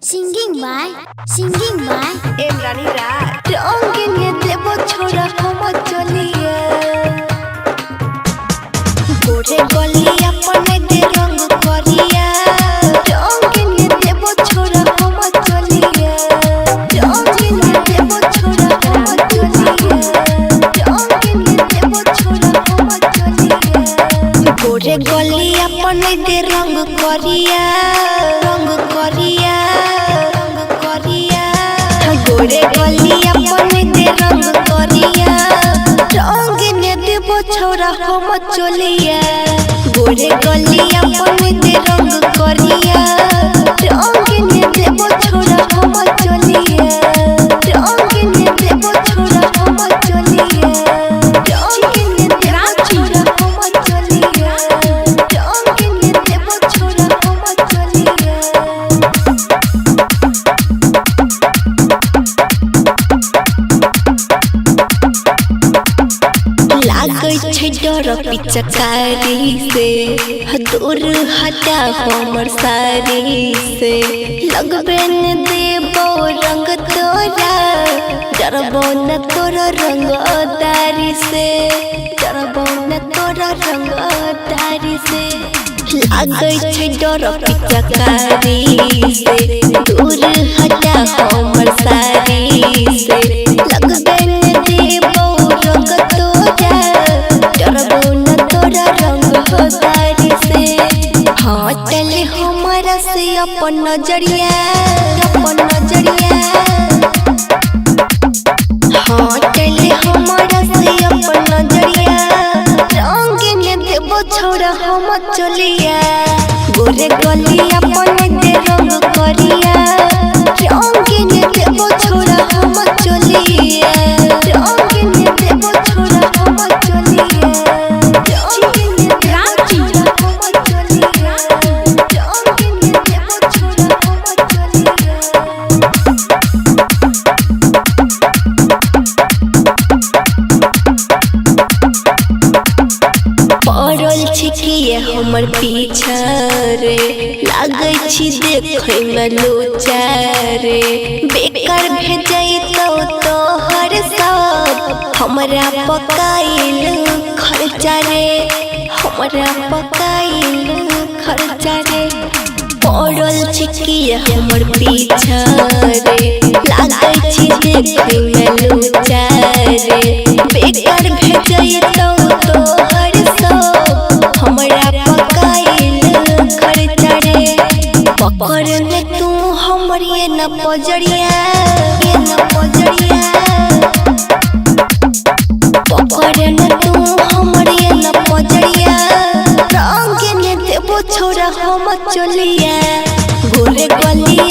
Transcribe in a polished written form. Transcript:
Singing by Emrani Raj. Rongin ye debo chhora homa choliye. Gore galiya pane de rang kariya. Rongin ye debo chhora homa choliye. Rongin ye debo chhora homa choliye. Rongin ye debo chhora homa choliye. Gore galiya pane de rang kariya. गोरे गलिया पने दे रंग करिया रंग ने देबो छौरा हम चलिया गोरे गलिया पने दे रंग करिया रंग ने देबो छौरा हम चलिया रंग ने देबो छौरा हम चलिया रंग ने देबो छौरा हम चलिया रंग ने देबो छौरा हम चलिया लागै छै डर पिचकारी से दूर हटा हमर सारी से लगबे न देबो रंग तोरा डरबो न तोरा रंगदारी से डरबो न तोरा रंगदारी से लागै छै डर पिचकारी से दूर हटा हमर सारी से लगबे न देबो रंग चले हमारा से अपन नजरिया हाँ चले हमारा से अपन नजरिया रंग ने देबो छौरा हम चलिया गोरे गलिया पने दे रंग करिया रंग ने देबो छौरा हम चलिया रंग ने देबो छौरा हम चलिया पड़ल छिकिए हमर पीछा रे लागै छी देखै में लोचा रे बेकार भेजैतौ तोहर सब हमरा पकाइल खर्चा रे हमरा पकाइल खर्चा रे पड़ल छिकिए हमर पीछा रे लागै छी देखै में लोचा रे बेकार भेजैतौ तोहर पकड़ ले तू हमर ये न पजरिया पकड़ ले तू हमर ये न पजरिया रंग ने देबो छौरा हम चलिया गोरे गलिया